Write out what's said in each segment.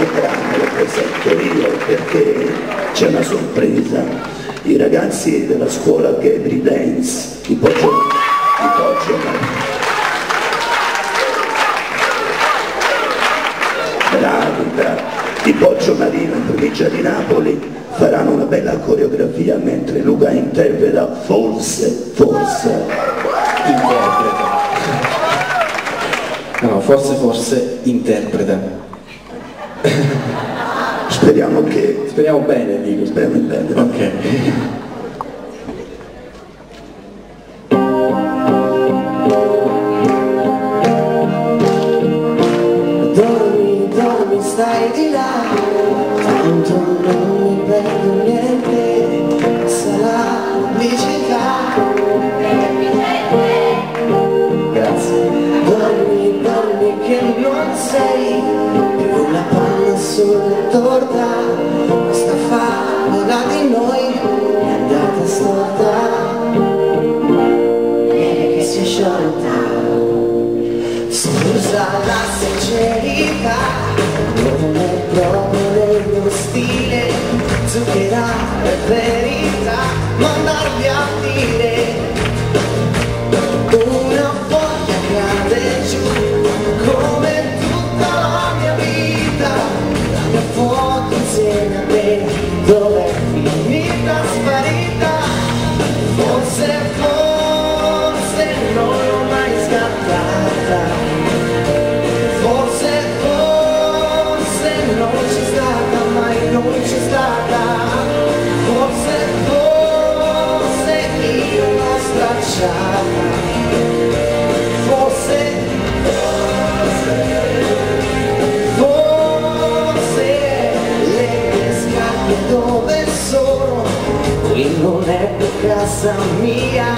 prossimo brano lo presento io perché c'è una sorpresa. I ragazzi della scuola Gabri Dance di Poggio Marino in provincia di Napoli faranno una bella coreografia mentre Luca interpreta forse interpreta. No, forse interpreta. Speriamo bene, dico. Speriamo bene. Ok. Dormi, stai di là, tanto non mi perdo niente, sarà felicità. Grazie. Dormi che non sei più la panna sulla torta, questa favola di noi è andata storta, e che si è sciolta. Scusa la sincerità, non è proprio nel mio stile zuccherare verità, mandarvi a dire una foglia cade giù come tutta la mia vita, la mia foto insieme a te, dov'è finita sparita, forse non l'ho mai scattata, forse non c'è stata, mai non c'è stata, forse io l'ho stracciata, forse le mie scarpe dove sono, qui non è più casa mia,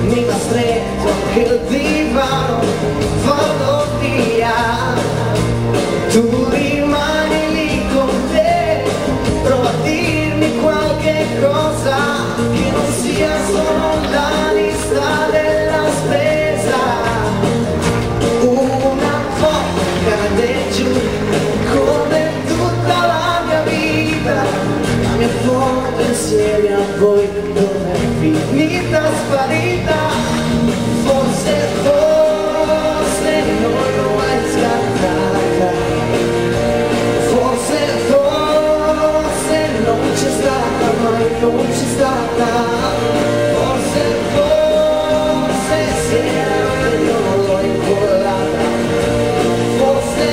mi va stretto anche il divano, vado via, tu rimani lì con te, prova a dirmi qualche cosa che non sia solo la lista della spesa, una foto cade giù come tutta la mia vita, la mia foto insieme a voi dov'è finita sparita, forse non l'ho mai scattata, forse non c'è stata, mai non c'è stata, forse se io non l'ho incollata, forse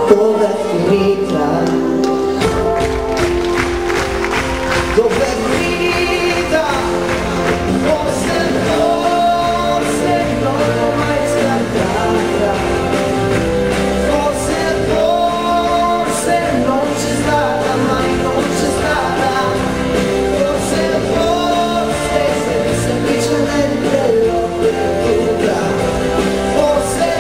dov'è finita? Dov'è finita? Forse non l'ho mai scattata, forse non c'è stata, mai non c'è stata, forse semplicemente l'ho perduta, forse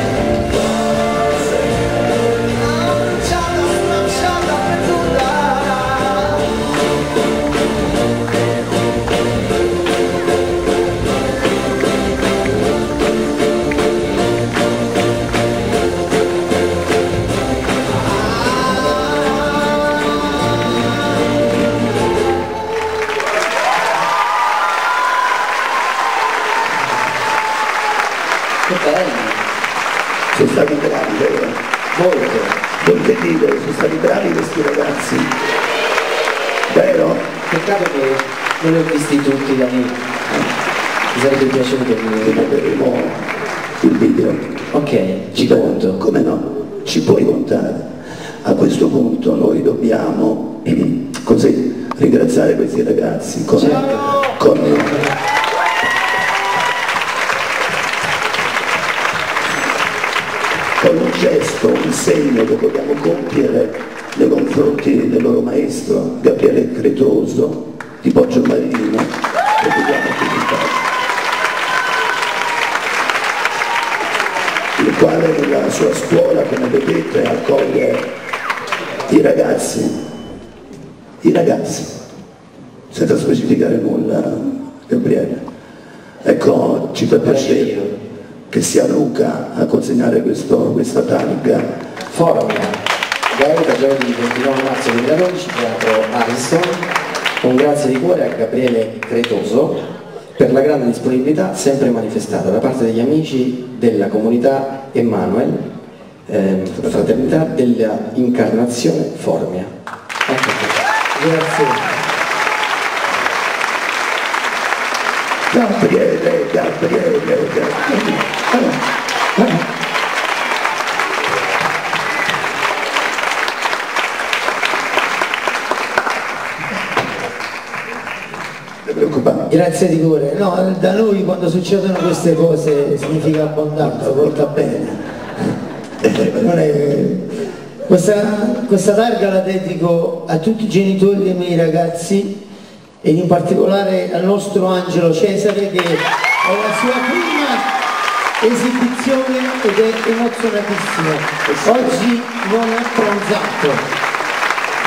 Che bello! Sono stati bravi, vero? Molto! Non che dire, sono stati bravi questi ragazzi, vero? Peccato che non li ho visti tutti da me. Mi sarebbe piaciuto Vedremo il video. Ok, ci conto. Come no? Ci puoi contare. A questo punto noi dobbiamo così ringraziare questi ragazzi con un gesto, un segno che vogliamo compiere nei confronti del loro maestro Gabriele Cretoso di Poggio Marino, che vediamo qui in casa, il quale nella sua scuola, come vedete, accoglie i ragazzi, senza specificare nulla, Gabriele. Ecco, ci fa piacere che sia Luca a consegnare questa targa. Formia, Gaeta, giovedì 29 marzo 2012, Teatro Ariston. Un grazie di cuore a Gabriele Cretoso per la grande disponibilità sempre manifestata da parte degli amici della comunità Emanuel, fraternità della Incarnazione Formia. Ecco qui. Grazie. Gabriele. Grazie di cuore. No, da noi quando succedono queste cose significa abbondanza, porta bene. Non è... questa targa la dedico a tutti i genitori dei miei ragazzi e in particolare al nostro Angelo Cesare, che è la sua prima esibizione ed è emozionatissimo. Oggi non ha pranzato.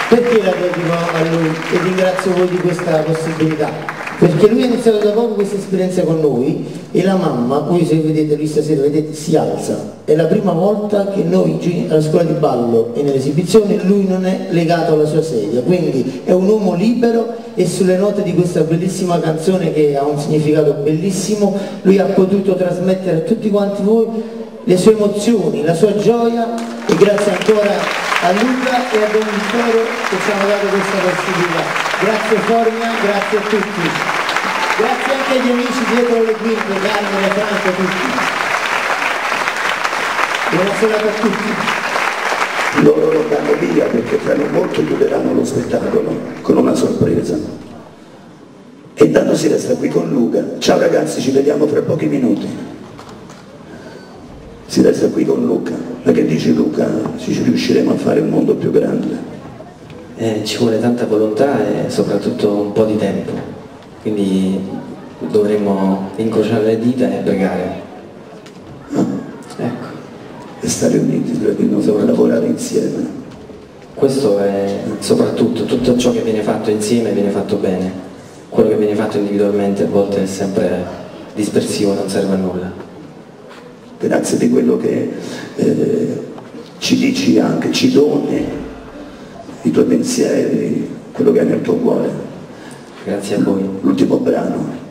Perché la dedico a lui e ringrazio voi di questa possibilità? Perché lui ha iniziato da poco questa esperienza con noi e la mamma, voi se vedete, lui stasera vedete, si alza. È la prima volta che noi alla scuola di ballo e nell'esibizione lui non è legato alla sua sedia, quindi è un uomo libero e sulle note di questa bellissima canzone che ha un significato bellissimo, lui ha potuto trasmettere a tutti quanti voi le sue emozioni, la sua gioia e grazie ancora a Luca e a Don Vittorio che ci hanno dato questa possibilità. Grazie Formia, grazie a tutti. Grazie anche agli amici dietro le quinte, Carmine, Franco, tutti. Buona serata a tutti. Loro lo danno via perché tra non molto chiuderanno lo spettacolo con una sorpresa. E intanto si resta qui con Luca. Ciao ragazzi, ci vediamo fra pochi minuti. Si resta qui con Luca. Ma che dici Luca? Ci riusciremo a fare un mondo più grande? Ci vuole tanta volontà e soprattutto un po' di tempo, quindi dovremmo incrociare le dita e pregare. Ecco. E stare uniti, per lavorare insieme. Questo è soprattutto, tutto ciò che viene fatto insieme viene fatto bene, quello che viene fatto individualmente a volte è sempre dispersivo, non serve a nulla. Grazie di quello che ci dici anche, ci doni, i tuoi pensieri, quello che hai nel tuo cuore. Grazie a voi. L'ultimo brano.